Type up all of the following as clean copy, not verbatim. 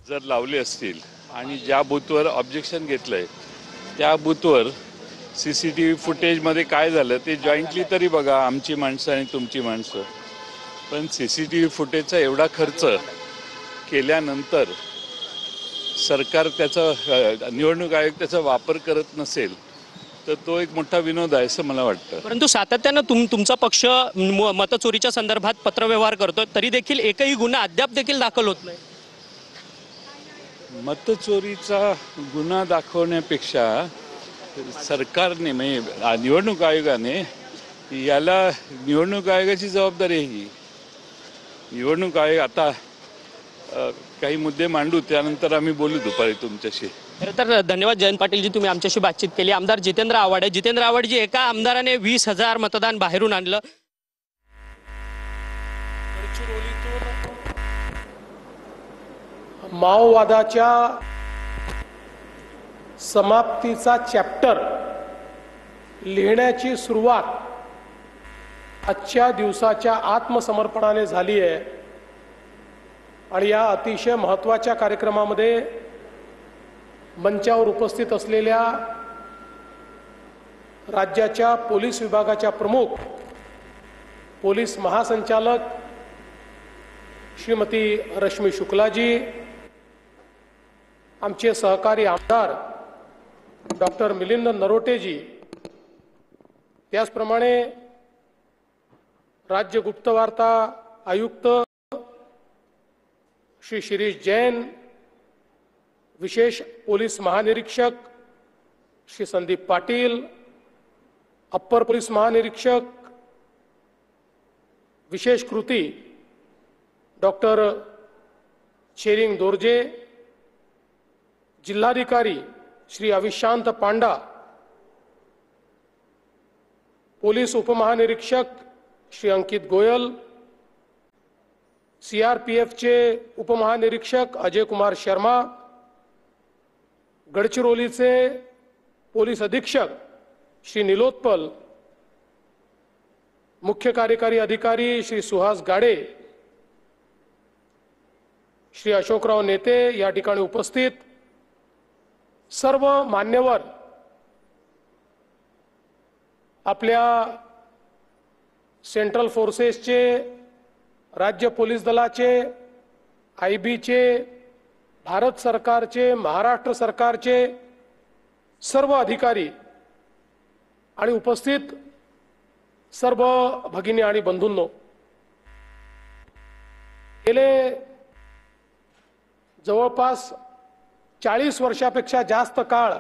जर लावले असतील आणि ज्या बूथवर ऑब्जेक्शन घेतलंय त्या बूथवर CCTV फुटेजमध्ये काय झालं ते जॉईंटली तरी बघा, आमची माणसं आणि तुमची माणसं. पण CCTV फुटेजचा एवढा खर्च केल्यानंतर सरकार त्याचा निवडणूक आयोग त्याचा वापर करत नसेल तर तो एक मोठा विनोद आहे असं मला वाटतं. परंतु सातत्यानं तुमचा पक्ष मतचोरीच्या संदर्भात पत्रव्यवहार करतो, तरी देखील एकही गुन्हा अद्याप देखील दाखल होत नाही. मतचोरीचा गुन्हा दाखवण्यापेक्षा सरकारने म्हणजे निवडणूक आयोगाने याला निवडणूक आयोगाची जबाबदारी आहे. ही निवडणूक आयोग आता काही मुद्दे मांडू, त्यानंतर आम्ही बोलू दुपारी तुमच्याशी. खरं तर धन्यवाद जयंत पाटीलजी, तुम्ही आमच्याशी बातचीत केली. आमदार जितेंद्र आव्हाड आहे. जितेंद्र आव्हाडजी, एका आमदाराने 20,000 मतदान बाहेरून आणलं. माओवादाच्या समाप्तीचा चॅप्टर लिहिण्याची सुरुवात आजच्या दिवसाच्या आत्मसमर्पणाने झाली आहे. आणि या अतिशय महत्त्वाच्या कार्यक्रमामध्ये मंचावर उपस्थित असलेल्या राज्याच्या पोलीस विभागाच्या प्रमुख पोलीस महासंचालक श्रीमती रश्मी शुक्लाजी, आमचे सहकारी आमदार डॉक्टर मिलिंद नरोटेजी, त्याचप्रमाणे राज्य गुप्तवार्ता आयुक्त श्री शिरीष जैन, विशेष पोलीस महानिरीक्षक श्री संदीप पाटील, अप्पर पोलीस महानिरीक्षक विशेष कृती डॉक्टर शेरिंग दोर्जे, जिल्हाधिकारी श्री अविशांत पांडा, पोलीस उपमहानिरीक्षक श्री अंकित गोयल, CRPFचे उपमहानिरीक्षक अजय कुमार शर्मा, गडचिरोलीचे पोलीस अधीक्षक श्री निलोत्पल, मुख्य कार्यकारी अधिकारी श्री सुहास गाडे, श्री अशोकराव नेते या ठिकाणी उपस्थित सर्व मान्यवर, आपल्या सेंट्रल फोर्सेसचे, राज्य पोलीस दलाचे, IBचे, भारत सरकारचे, महाराष्ट्र सरकारचे सर्व अधिकारी आणि उपस्थित सर्व भगिनी आणि बंधूंनो, गेले जवळपास 40 वर्षापेक्षा जास्त काळ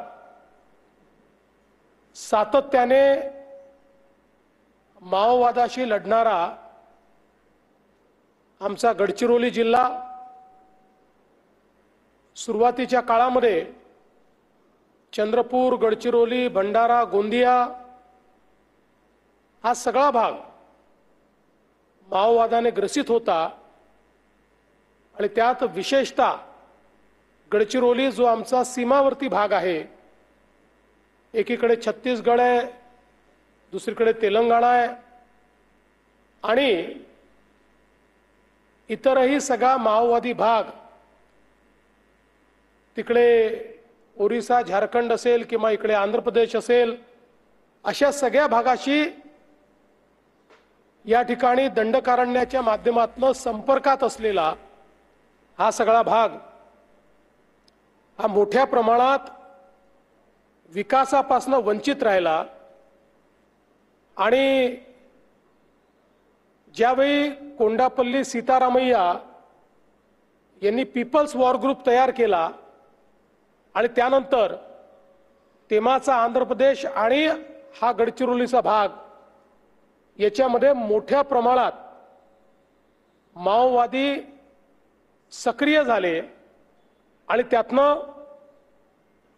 सातत्याने माओवादाशी लढणारा आमचा गडचिरोली जिल्हा सुरुवातीच्या काळामध्ये चंद्रपूर, गडचिरोली, भंडारा, गोंदिया हा सगळा भाग माओवादाने ग्रसित होता. आणि त्यात विशेषतः गडचिरोली जो आमचा सीमावर्ती भाग आहे, एकीकडे छत्तीसगड आहे, दुसरीकडे तेलंगणा आहे आणि इतरही सगळा माओवादी भाग, तिकडे ओरिसा, झारखंड असेल किंवा इकडे आंध्र प्रदेश असेल, अशा सगळ्या भागाशी या ठिकाणी दंडकारण्याच्या माध्यमातून संपर्कात असलेला हा सगळा भाग हा मोठ्या प्रमाणात विकासापासून वंचित राहिला. आणि ज्यावेळी कोंडापल्ली सीतारामय्या यांनी पीपल्स वॉर ग्रुप तयार केला आणि त्यानंतर तेमाचा आंध्र प्रदेश आणि हा गडचिरोलीचा भाग याच्यामध्ये मोठ्या प्रमाणात माओवादी सक्रिय झाले. आणि त्यातनं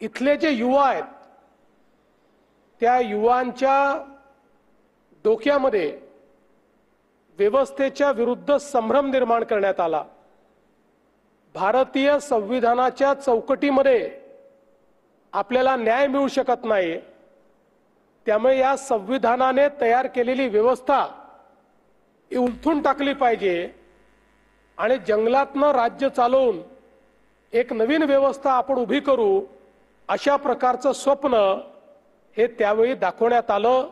इथले जे युवा आहेत त्या युवांच्या डोक्यामध्ये व्यवस्थेच्या विरुद्ध संभ्रम निर्माण करण्यात आला. भारतीय संविधानाच्या चौकटीमध्ये आपल्याला न्याय मिळू शकत नाही, त्यामुळे या संविधानाने तयार केलेली व्यवस्था ही उलथून टाकली पाहिजे आणि जंगलातनं राज्य चालवून एक नवीन व्यवस्था आपण उभी करू, अशा प्रकारचं स्वप्न हे त्यावेळी दाखवण्यात आलं.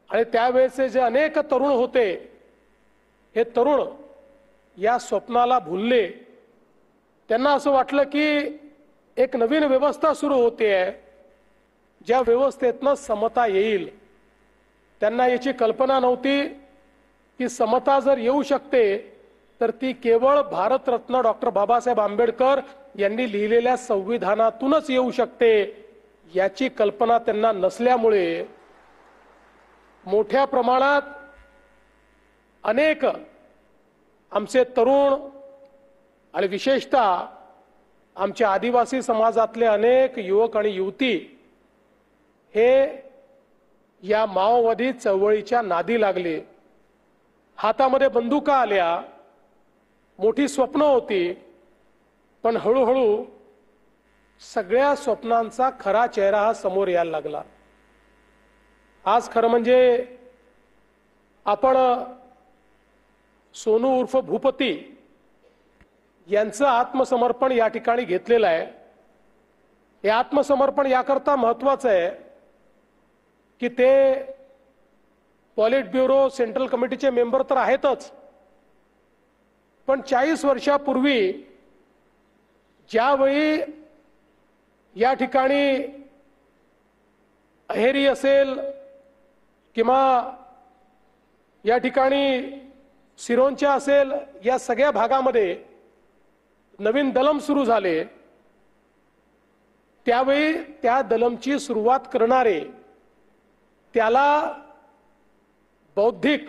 आणि त्यावेळेचे जे अनेक तरुण होते, हे तरुण या स्वप्नाला भुलले. त्यांना असं वाटलं की एक नवीन व्यवस्था सुरू होते आहे, ज्या व्यवस्थेतनं समता येईल. त्यांना याची कल्पना नव्हती की समता जर येऊ शकते तर ती केवळ भारतरत्न डॉक्टर बाबासाहेब आंबेडकर यांनी लिहिलेल्या संविधानातूनच येऊ शकते. याची कल्पना त्यांना नसल्यामुळे मोठ्या प्रमाणात अनेक आमचे तरुण आणि विशेषतः आमच्या आदिवासी समाजातले अनेक युवक आणि युवती हे या माओवादी चळवळीच्या नादी लागले. हातामध्ये बंदुका आल्या, मोठी स्वप्न होती, पण हळूहळू सगळ्या स्वप्नांचा खरा चेहरा हा समोर यायला लागला. आज खरं म्हणजे आपण सोनू उर्फ भूपती यांचं आत्मसमर्पण या ठिकाणी घेतलेलं आहे. हे आत्मसमर्पण याकरता महत्वाचं आहे की ते पॉलिट ब्युरो सेंट्रल कमिटीचे मेंबर तर आहेतच, पण 40 वर्षापूर्वी ज्यावेळी या ठिकाणी अहेरी असेल किंवा या ठिकाणी सिरोंचा असेल, या सगळ्या भागामध्ये नवीन दलम सुरू झाले, त्यावेळी त्या दलमची सुरुवात करणारे, त्याला बौद्धिक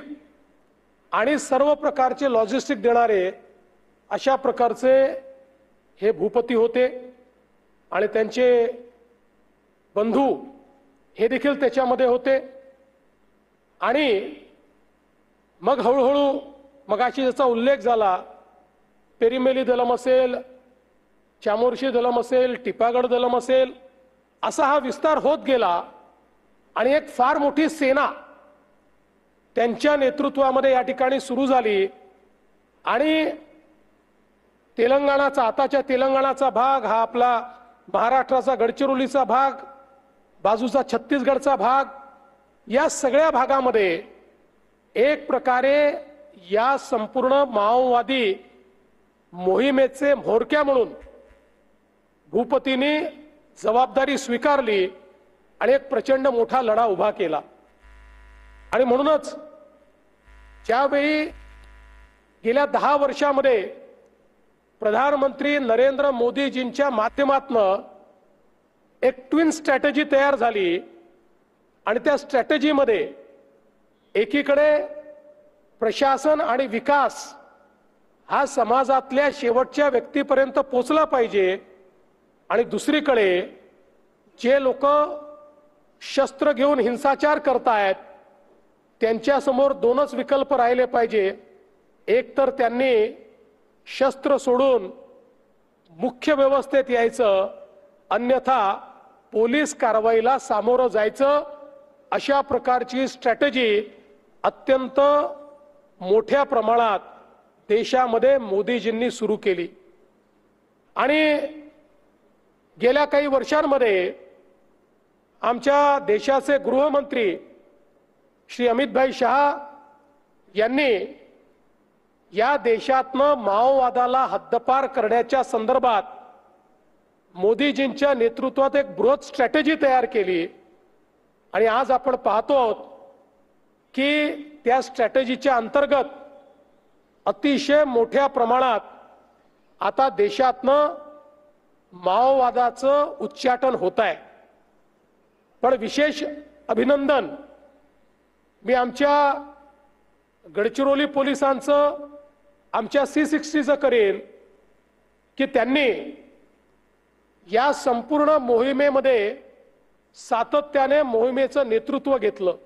आणि सर्व प्रकारचे लॉजिस्टिक देणारे अशा प्रकारचे हे भूपती होते. आणि त्यांचे बंधू हे देखील त्याच्यामध्ये होते. आणि मग हळूहळू मगाशी ज्याचा उल्लेख झाला, पेरीमेली दलम असेल, चामोर्शी दलम असेल, टिपागड दलम असेल, असा हा विस्तार होत गेला. आणि एक फार मोठी सेना त्यांच्या नेतृत्वामध्ये या ठिकाणी सुरू झाली. आणि तेलंगणाचा, आताच्या तेलंगणाचा भाग हा आपला महाराष्ट्राचा गडचिरोलीचा भाग, बाजूचा छत्तीसगडचा भाग, या सगळ्या भागामध्ये एक प्रकारे या संपूर्ण माओवादी मोहिमेचे म्होरक्या म्हणून भूपतींनी जबाबदारी स्वीकारली आणि एक प्रचंड मोठा लढा उभा केला. आणि म्हणूनच ज्यावेळी गेल्या 10 वर्षामध्ये प्रधानमंत्री नरेंद्र मोदीजींच्या माध्यमातून एक ट्विन स्ट्रॅटेजी तयार झाली आणि त्या स्ट्रॅटेजीमध्ये एकीकडे प्रशासन आणि विकास हा समाजातल्या शेवटच्या व्यक्तीपर्यंत पोहोचला पाहिजे, आणि दुसरीकडे जे लोक शस्त्र घेऊन हिंसाचार करतायत त्यांच्यासमोर 2च विकल्प राहिले पाहिजे. एक तर त्यांनी शस्त्र सोडून मुख्य व्यवस्थेत यायचं, अन्यथा पोलीस कारवाईला सामोरं जायचं. अशा प्रकारची स्ट्रॅटेजी अत्यंत मोठ्या प्रमाणात देशामध्ये मोदीजींनी सुरू केली. आणि गेल्या काही वर्षांमध्ये आमच्या देशाचे गृहमंत्री श्री अमितभाई शहा यांनी या देशातनं माओवादाला हद्दपार करण्याच्या संदर्भात मोदीजींच्या नेतृत्वात एक बृहत स्ट्रॅटेजी तयार केली. आणि आज आपण पाहतो आहोत की त्या स्ट्रॅटेजीच्या अंतर्गत अतिशय मोठ्या प्रमाणात आता देशातनं माओवादाचं उच्चाटन होत आहे. पण विशेष अभिनंदन मी आमच्या गडचिरोली पोलिसांचं, आमच्या C60चं करेन की त्यांनी या संपूर्ण मोहिमेमध्ये सातत्याने मोहिमेचं नेतृत्व घेतलं.